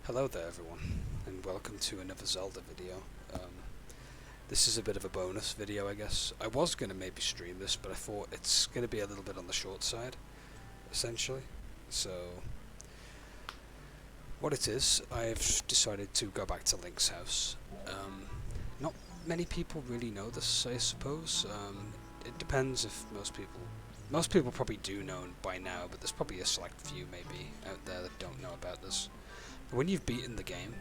Hello there everyone, and welcome to another Zelda video. This is a bit of a bonus video, I guess. I was going to maybe stream this, but I thought it's going to be a little bit on the short side, essentially. So, what it is, I've decided to go back to Link's house. Not many people really know this, I suppose. It depends if most people probably do know by now, but there's probably a select few maybe out there that don't know about this. When you've beaten the game,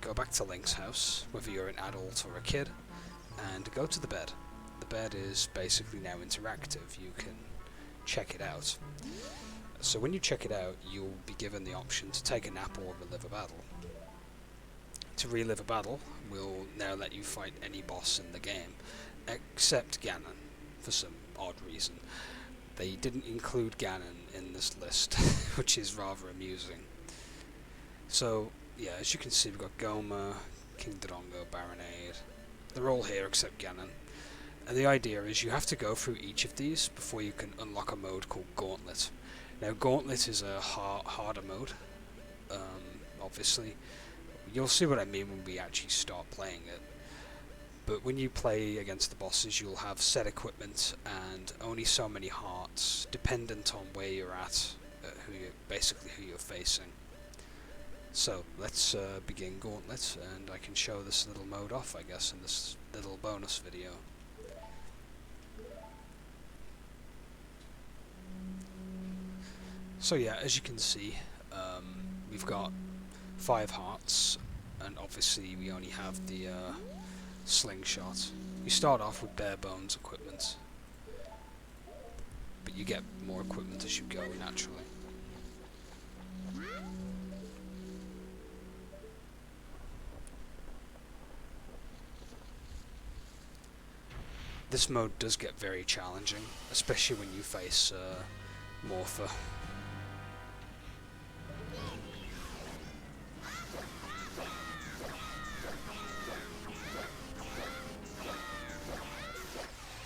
go back to Link's house, whether you're an adult or a kid, and go to the bed. The bed is basically now interactive, you can check it out. So when you check it out, you'll be given the option to take a nap or relive a battle. To relive a battle, we'll now let you fight any boss in the game, except Ganon, for some odd reason. They didn't include Ganon in this list, which is rather amusing. So, yeah, as you can see, we've got Goma, King Dodongo, Baronide. They're all here except Ganon. And the idea is you have to go through each of these before you can unlock a mode called Gauntlet. Now, Gauntlet is a harder mode, obviously. You'll see what I mean when we actually start playing it. But when you play against the bosses, you'll have set equipment and only so many hearts, dependent on where you're at, basically who you're facing. So, let's begin Gauntlet, and I can show this little mode off, I guess, in this little bonus video. So yeah, as you can see, we've got 5 hearts, and obviously we only have the slingshot. You start off with bare bones equipment, but you get more equipment as you go, naturally. This mode does get very challenging, especially when you face Morpher.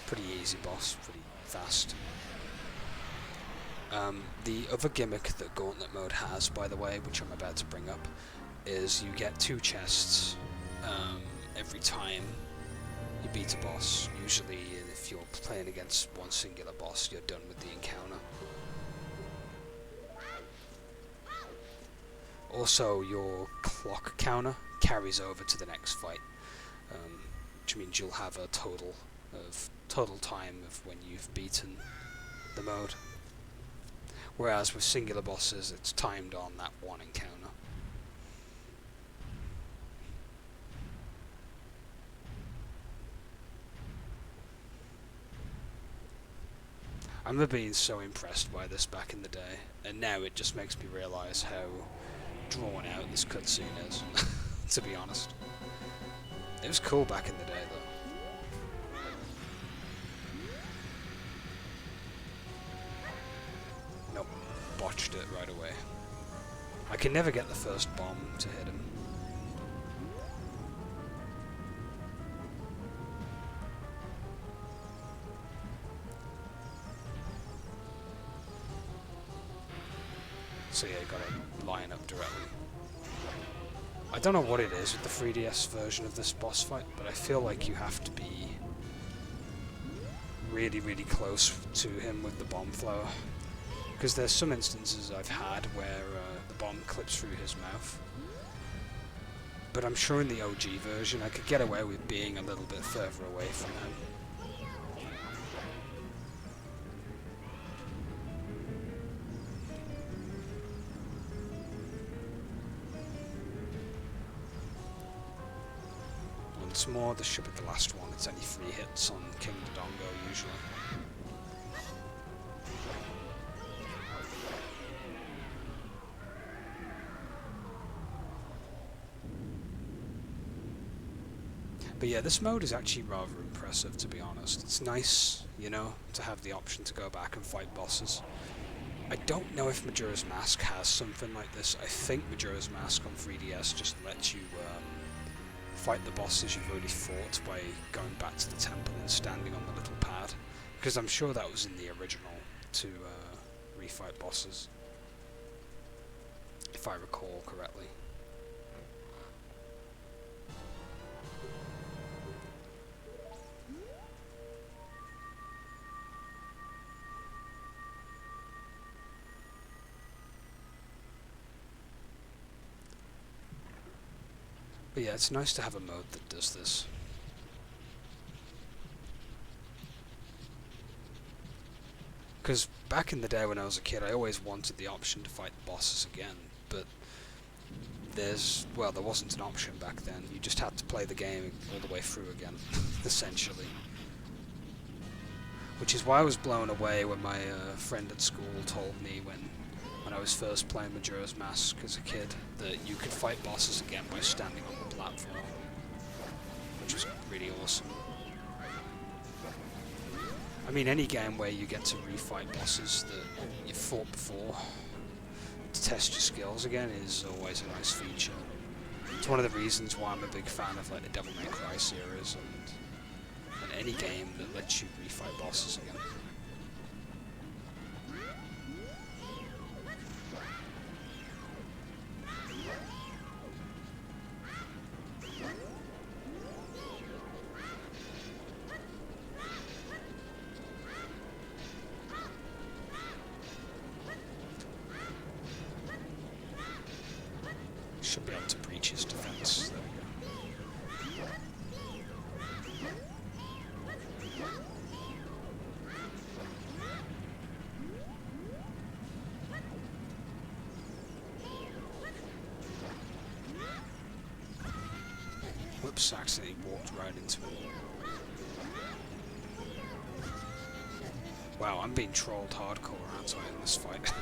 Pretty easy boss, pretty fast. The other gimmick that Gauntlet mode has, by the way, which I'm about to bring up, is you get 2 chests every time you beat a boss. Usually if you're playing against one singular boss, you're done with the encounter. Also, your clock counter carries over to the next fight, which means you'll have a total time of when you've beaten the mode. Whereas with singular bosses, it's timed on that one encounter. I remember being so impressed by this back in the day, and now it just makes me realise how drawn out this cutscene is, to be honest. It was cool back in the day, though. Nope, botched it right away. I can never get the first bomb to hit him. So yeah, you gotta line up directly. I don't know what it is with the 3DS version of this boss fight, but I feel like you have to be really, really close to him with the bomb thrower. Because there's some instances I've had where the bomb clips through his mouth. But I'm sure in the OG version I could get away with being a little bit further away from him. Once more, this should be the last one. It's only 3 hits on King Dodongo usually. But yeah, this mode is actually rather impressive, to be honest. It's nice, you know, to have the option to go back and fight bosses. I don't know if Majora's Mask has something like this. I think Majora's Mask on 3DS just lets you fight the bosses you've already fought by going back to the temple and standing on the little pad. Because I'm sure that was in the original to refight bosses, if I recall correctly. But yeah, it's nice to have a mode that does this. Because back in the day when I was a kid, I always wanted the option to fight the bosses again, but there wasn't an option back then. You just had to play the game all the way through again, essentially. Which is why I was blown away when my friend at school told me when I was first playing Majora's Mask as a kid that you could fight bosses again by standing on the platform, which was really awesome. I mean, any game where you get to refight bosses that you've fought before to test your skills again is always a nice feature. It's one of the reasons why I'm a big fan of like the Devil May Cry series and any game that lets you refight bosses again. Should be able to breach his defense. There we go. Whoops, accidentally walked right into it. Wow, I'm being trolled hardcore, aren't I, in this fight?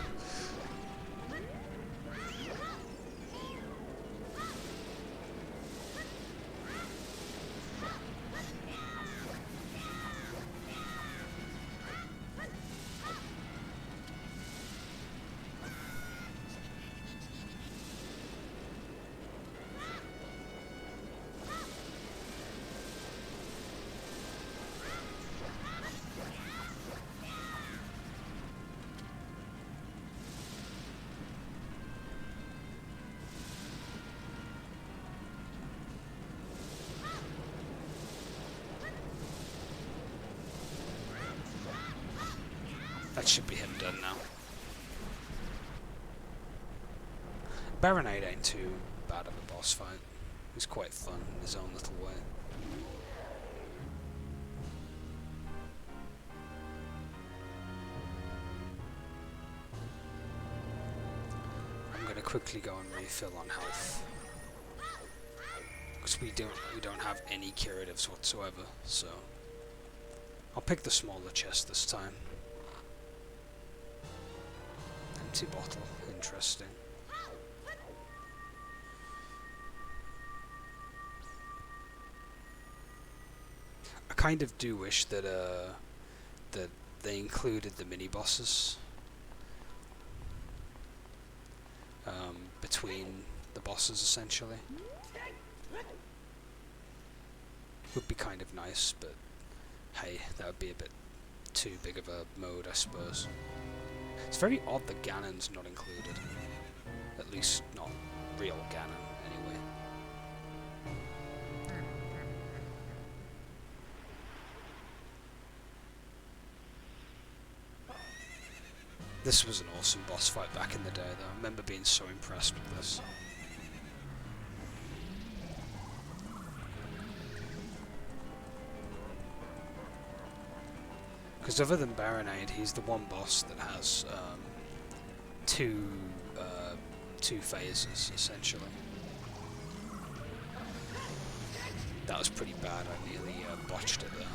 That should be him done now. Baronide ain't too bad of a boss fight. He's quite fun in his own little way. I'm gonna quickly go and refill on health, because we don't have any curatives whatsoever. So I'll pick the smaller chest this time. Empty bottle, interesting. I kind of do wish that that they included the mini bosses between the bosses, essentially. Would be kind of nice, but hey, that would be a bit too big of a mode, I suppose. It's very odd that Ganon's not included. At least not real Ganon, anyway. This was an awesome boss fight back in the day, though. I remember being so impressed with this. Because other than Baronide, he's the one boss that has two phases, essentially. That was pretty bad. I nearly botched it there.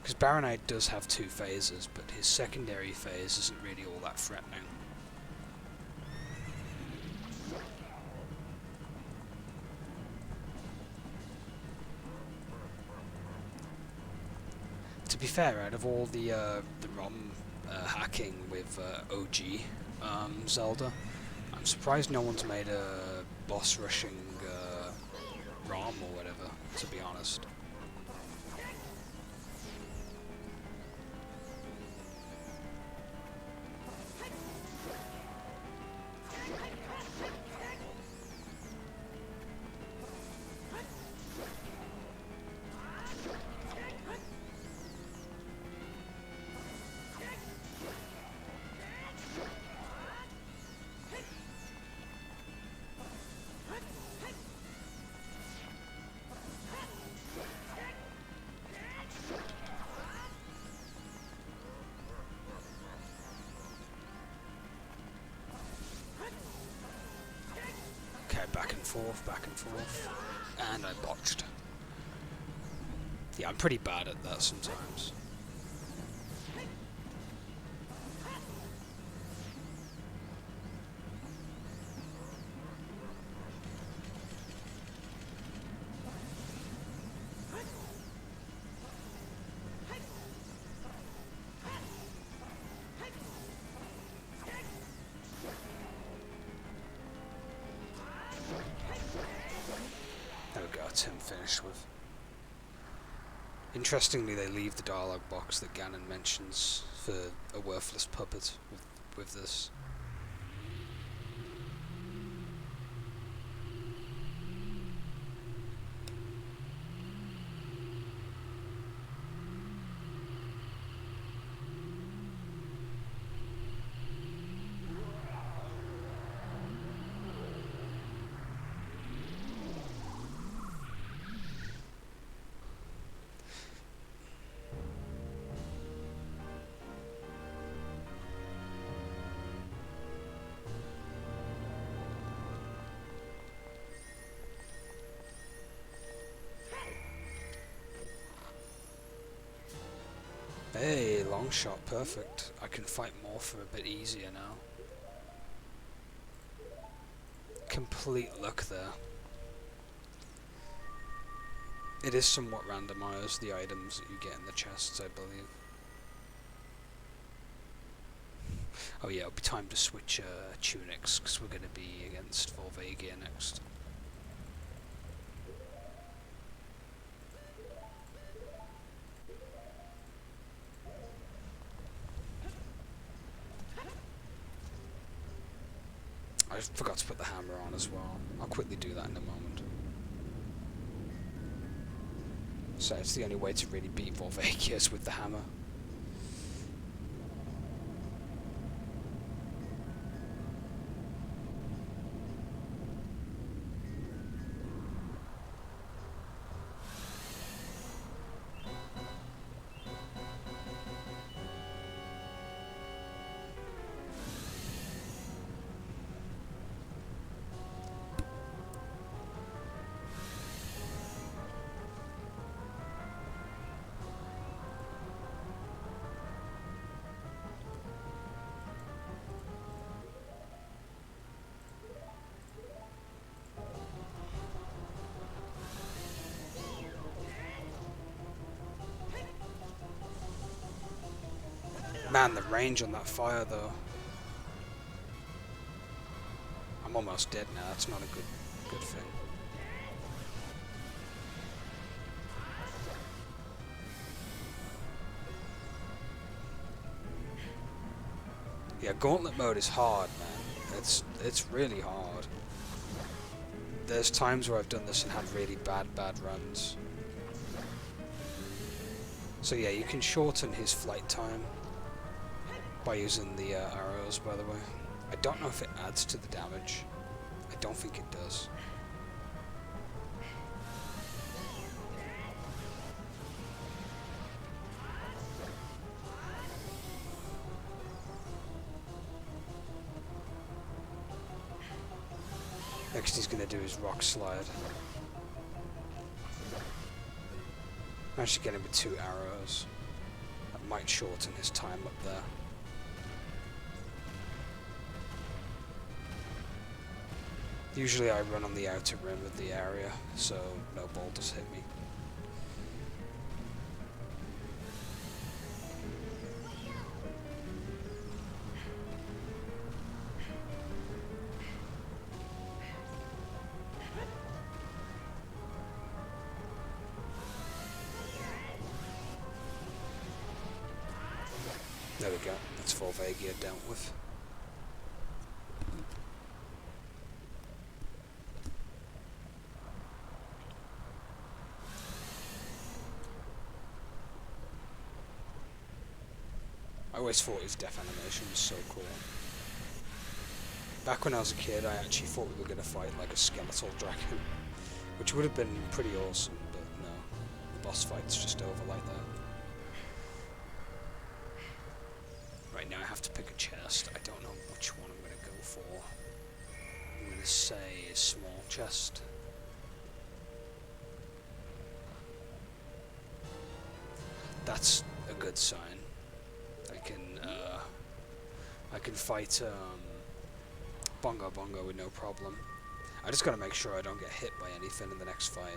Because Baronide does have two phases, but his secondary phase isn't really all that threatening. To be fair, out of all the ROM hacking with OG Zelda, I'm surprised no one's made a boss rushing ROM or whatever, to be honest. back and forth, and I botched. Yeah, I'm pretty bad at that sometimes. There we go, it's him finished with. Interestingly, they leave the dialogue box that Ganon mentions for a worthless puppet with this. Hey, long shot, perfect. I can fight Morpher a bit easier now. Complete luck there. It is somewhat randomised, the items that you get in the chests, I believe. Oh yeah, it'll be time to switch tunics, because we're going to be against Volvagia next. I forgot to put the hammer on as well. I'll quickly do that in a moment. So it's the only way to really beat Volvagia is with the hammer. Man, the range on that fire though. I'm almost dead now, that's not a good thing. Yeah, Gauntlet mode is hard, man. It's really hard. There's times where I've done this and had really bad runs. So yeah, you can shorten his flight time by using the arrows, by the way. I don't know if it adds to the damage. I don't think it does. Next he's going to do his rock slide. Managed to get him with 2 arrows. That might shorten his time up there. Usually I run on the outer rim of the area, so no boulders hit me. There we go, that's Volvagia dealt with. I always thought his death animation was so cool. Back when I was a kid, I actually thought we were going to fight like a skeletal dragon, which would have been pretty awesome, but no, the boss fight's just over like that. Right now I have to pick a chest. I don't know which one I'm going to go for. I'm going gonna say small chest. That's a good sign. I can fight Bongo Bongo with no problem. I just gotta make sure I don't get hit by anything in the next fight.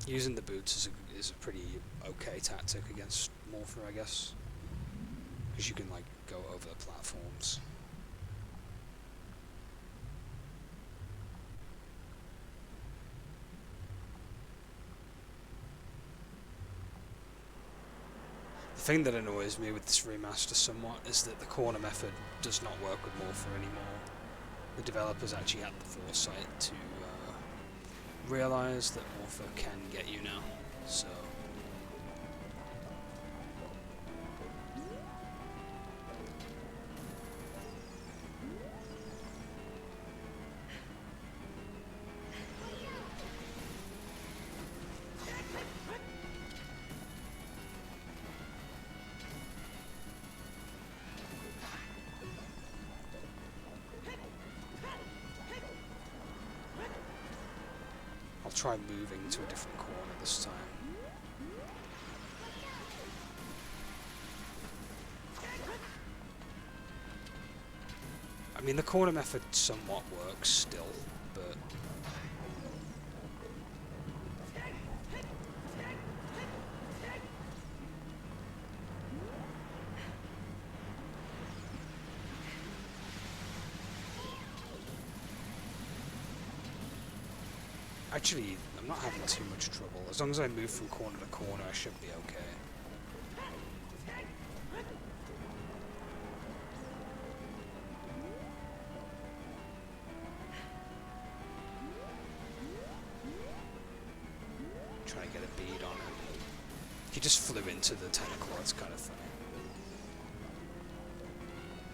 Using the boots is a pretty okay tactic against Morpher, I guess, because you can like go over the platforms. The thing that annoys me with this remaster somewhat is that the corner method does not work with Morpher anymore. The developers actually had the foresight to realise that Morpher can get you now, so... try moving to a different corner this time. I mean, the corner method somewhat works still, but... Actually, I'm not having too much trouble. As long as I move from corner to corner, I should be okay. Trying to get a bead on him. He just flew into the tentacle, it's kind of funny.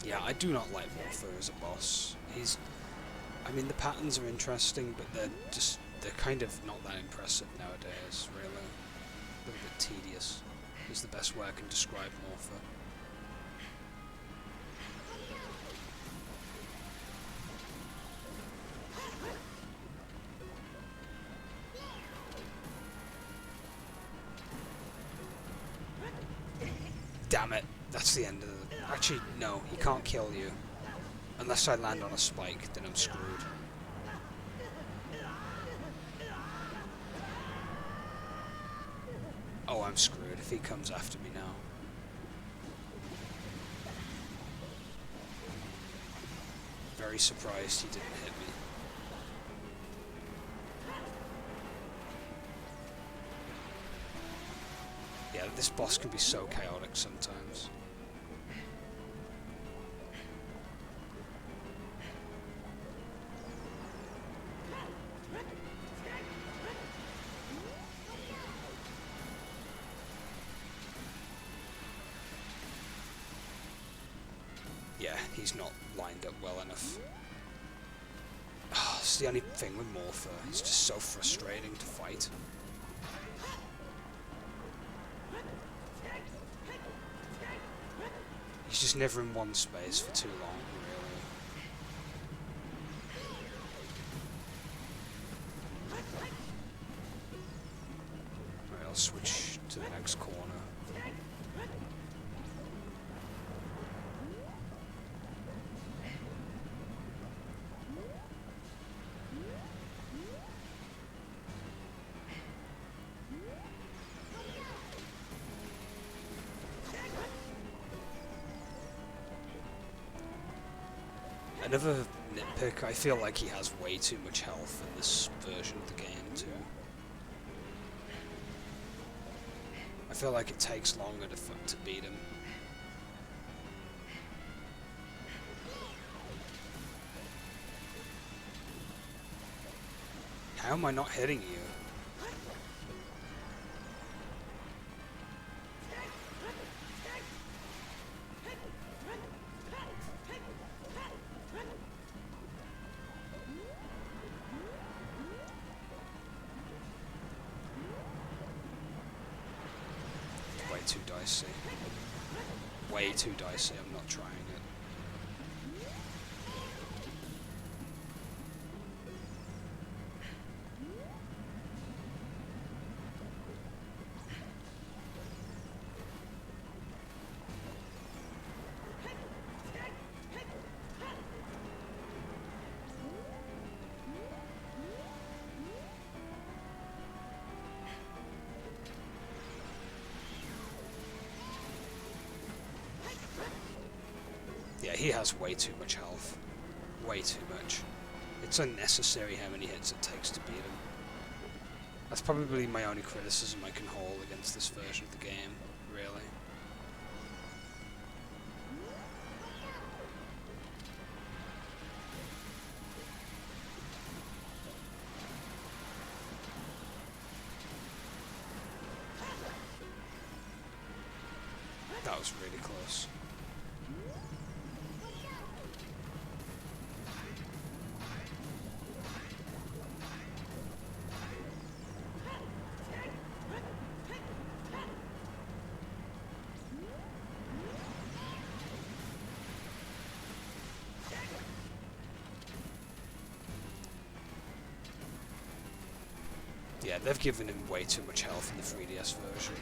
Yeah, I do not like Morpher as a boss. I mean, the patterns are interesting, but they're kind of not that impressive nowadays, really. A little bit tedious is the best way I can describe Morpher. Damn it, that's the end of the... Actually, no, he can't kill you. Unless I land on a spike, then I'm screwed. Oh, I'm screwed if he comes after me now. Very surprised he didn't hit me. Yeah, this boss can be so chaotic sometimes. Yeah, he's not lined up well enough. Oh, it's the only thing with Morpher. It's just so frustrating to fight. He's just never in one space for too long, really. Right, I'll switch to the next corner. Another nitpick, I feel like he has way too much health in this version of the game too. I feel like it takes longer to beat him. How am I not hitting you? Way too dicey. Way too dicey, I'm not trying it. Yeah, he has way too much health. Way too much. It's unnecessary how many hits it takes to beat him. That's probably my only criticism I can hold against this version of the game, really. That was really close. Yeah, they've given him way too much health in the 3DS version.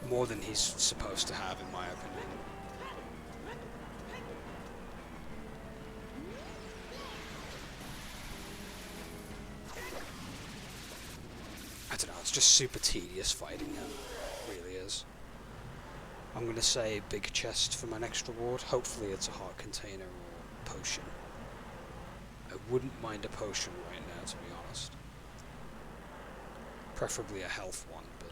More than he's supposed to have, in my opinion. I don't know, it's just super tedious fighting him. It really is. I'm gonna say big chest for my next reward. Hopefully it's a heart container or potion. I wouldn't mind a potion right now, to be honest. Preferably a health one, but...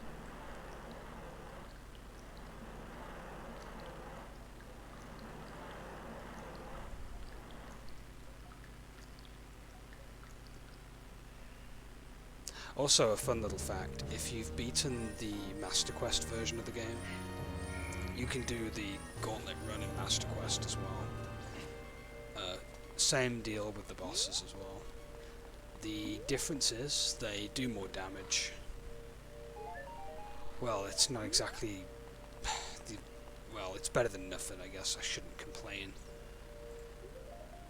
Also, a fun little fact, if you've beaten the Master Quest version of the game, you can do the Gauntlet run in Master Quest as well. Same deal with the bosses as well. The difference is, they do more damage. Well, it's not exactly... well, it's better than nothing, I guess. I shouldn't complain.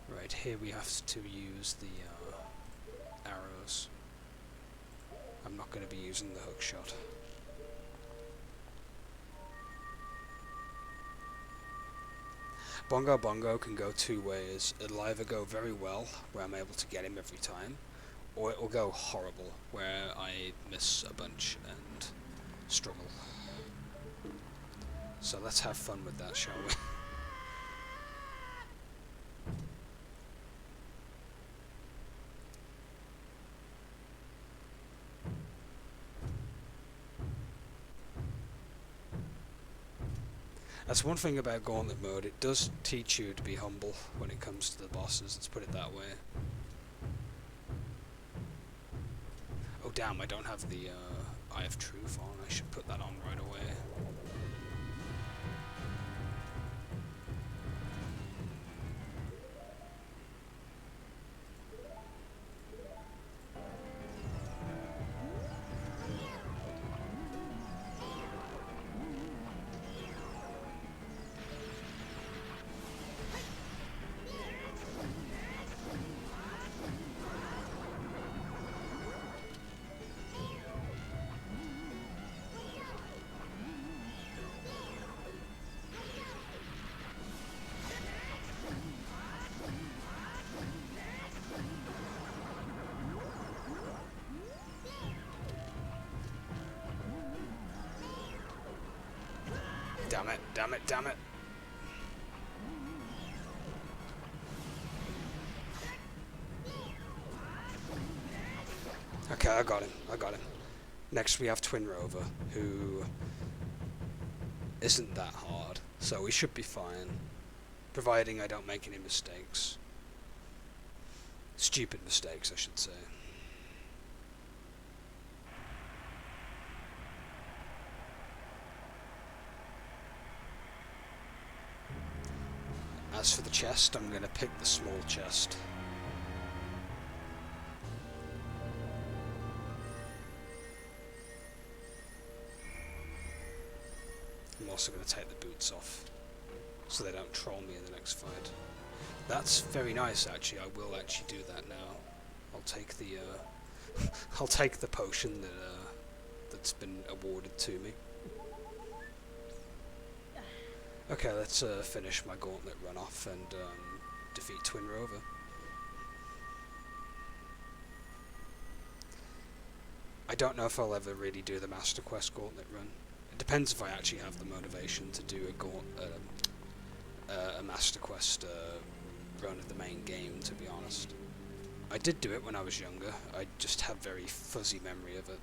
Right, here we have to use the arrows. I'm not going to be using the hook shot. Bongo Bongo can go two ways. It'll either go very well, where I'm able to get him every time, or it will go horrible, where I miss a bunch and struggle. So let's have fun with that, shall we? That's one thing about Gauntlet mode, it does teach you to be humble when it comes to the bosses, let's put it that way. Oh damn, I don't have the Eye of Truth on, I should put that on right away. Damn it, damn it, damn it. Okay, I got him, I got him. Next we have Twin Rover, who isn't that hard, so we should be fine, providing I don't make any mistakes. Stupid mistakes, I should say. for the chest, I'm going to pick the small chest. I'm also going to take the boots off, so they don't troll me in the next fight. That's very nice, actually. I will actually do that now. I'll take the I'll take the potion that that's been awarded to me. Okay, let's finish my gauntlet run off and defeat Twin Rover. I don't know if I'll ever really do the Master Quest gauntlet run. It depends if I actually have the motivation to do a Master Quest run of the main game, to be honest. I did do it when I was younger, I just have very fuzzy memory of it.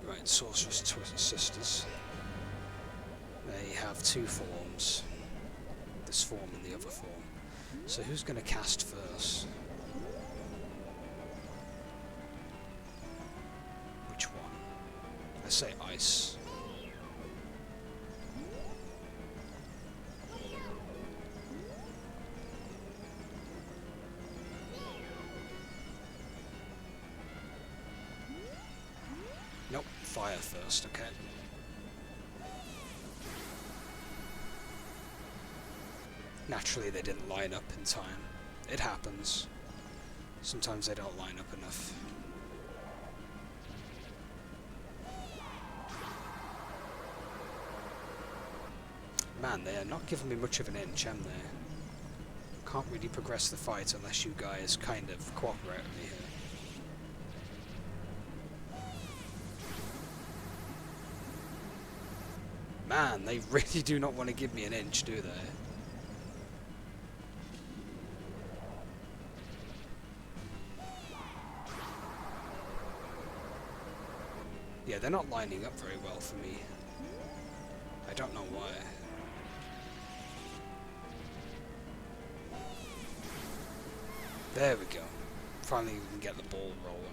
Right, Sorcerer's Sisters. They have two forms. This form and the other form. So who's going to cast first? Which one? I say Ice. Nope, fire first, okay. Naturally they didn't line up in time. It happens. Sometimes they don't line up enough. Man, they are not giving me much of an inch, am they? Can't really progress the fight unless you guys kind of cooperate with me here. Man, they really do not want to give me an inch, do they? Yeah, they're not lining up very well for me. I don't know why. There we go. Finally we can get the ball rolling.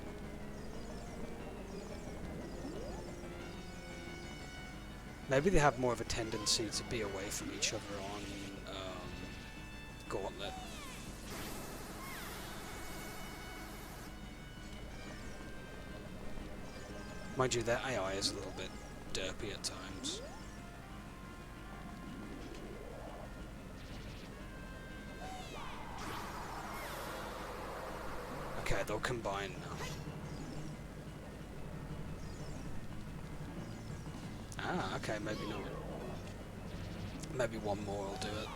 Maybe they have more of a tendency to be away from each other on Gauntlet. Mind you, their AI is a little bit derpy at times. Okay, they'll combine now. Ah, okay, maybe not. Maybe one more will do it.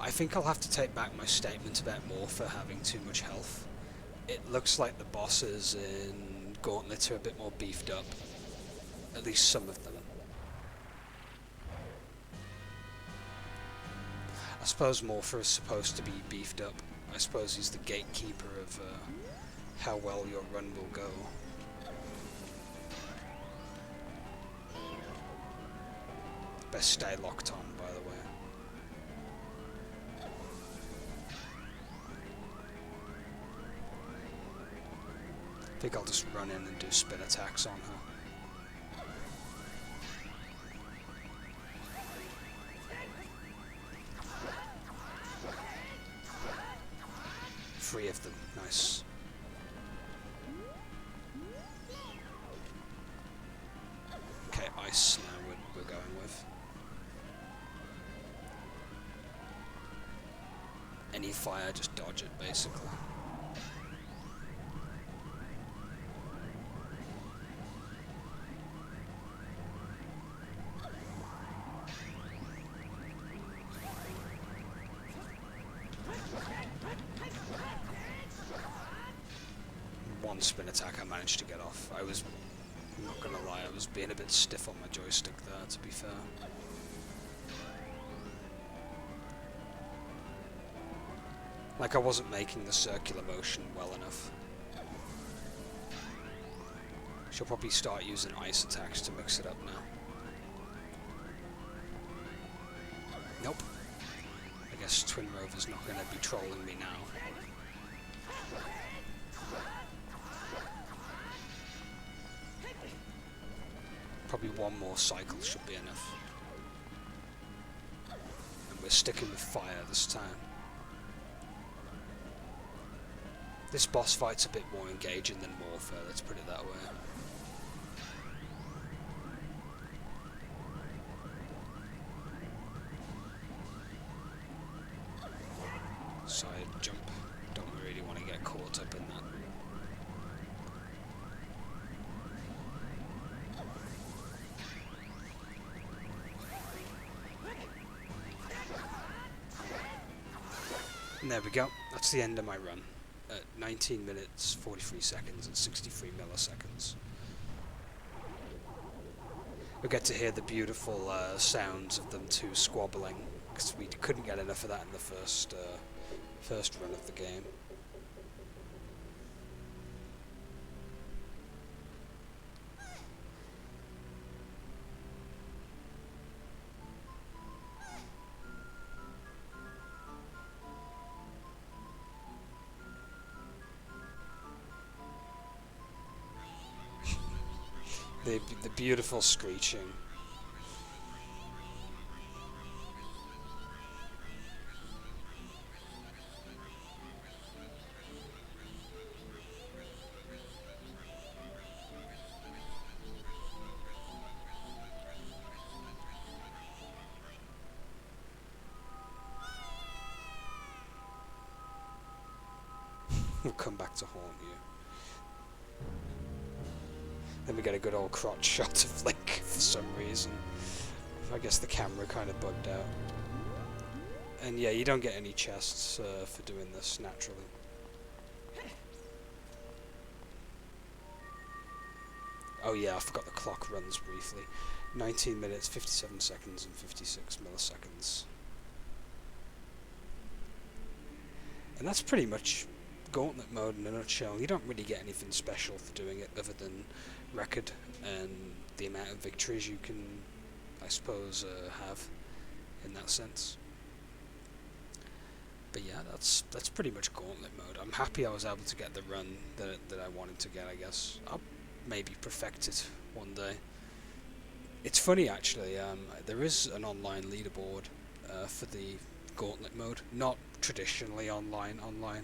I think I'll have to take back my statement about Morpher having too much health. It looks like the bosses in Gauntlet are a bit more beefed up. At least some of them. I suppose Morpher is supposed to be beefed up. I suppose he's the gatekeeper of how well your run will go. Best stay locked on, by the way. I think I'll just run in and do spin attacks on her. Three of them, nice. Okay, ice now we're going with. Any fire, just dodge it, basically. one spin attack I managed to get off. I'm not gonna lie, I was being a bit stiff on my joystick there, to be fair. Like I wasn't making the circular motion well enough. She'll probably start using ice attacks to mix it up now. Nope. I guess Twin Rover's not going to be trolling me now. Probably one more cycle should be enough. And we're sticking with fire this time. This boss fight's a bit more engaging than Morpher, let's put it that way. Side jump. Don't really want to get caught up in that. And there we go. That's the end of my run. At 19 minutes, 43 seconds and 63 milliseconds. We'll get to hear the beautiful sounds of them two squabbling, because we couldn't get enough of that in the first run of the game. The beautiful screeching. We'll come back to haunt you. Then we get a good old crotch shot of Link for some reason. I guess the camera kind of bugged out. And yeah, you don't get any chests for doing this naturally. Oh yeah, I forgot the clock runs briefly. 19 minutes, 57 seconds and 56 milliseconds. And that's pretty much Gauntlet mode in a nutshell. You don't really get anything special for doing it other than record and the amount of victories you can, I suppose, have in that sense. But yeah, that's pretty much Gauntlet mode. I'm happy I was able to get the run that I wanted to get, I guess. I'll maybe perfect it one day. It's funny actually, there is an online leaderboard for the Gauntlet mode. Not traditionally online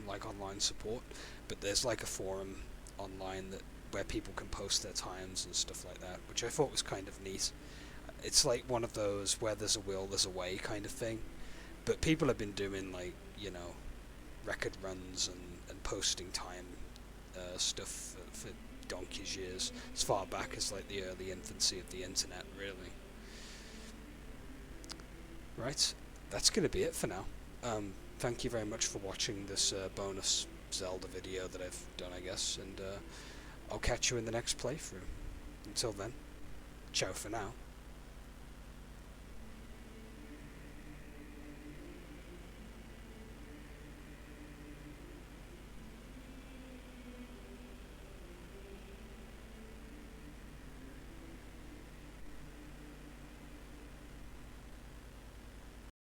like online support, but there's like a forum online where people can post their times and stuff like that, which I thought was kind of neat. It's like one of those where there's a will there's a way kind of thing, but people have been doing like, you know, record runs and posting time stuff for donkey's years, as far back as like the early infancy of the internet, really. Right, that's going to be it for now. Thank you very much for watching this bonus Zelda video that I've done, I guess, and I'll catch you in the next playthrough. Until then, ciao for now.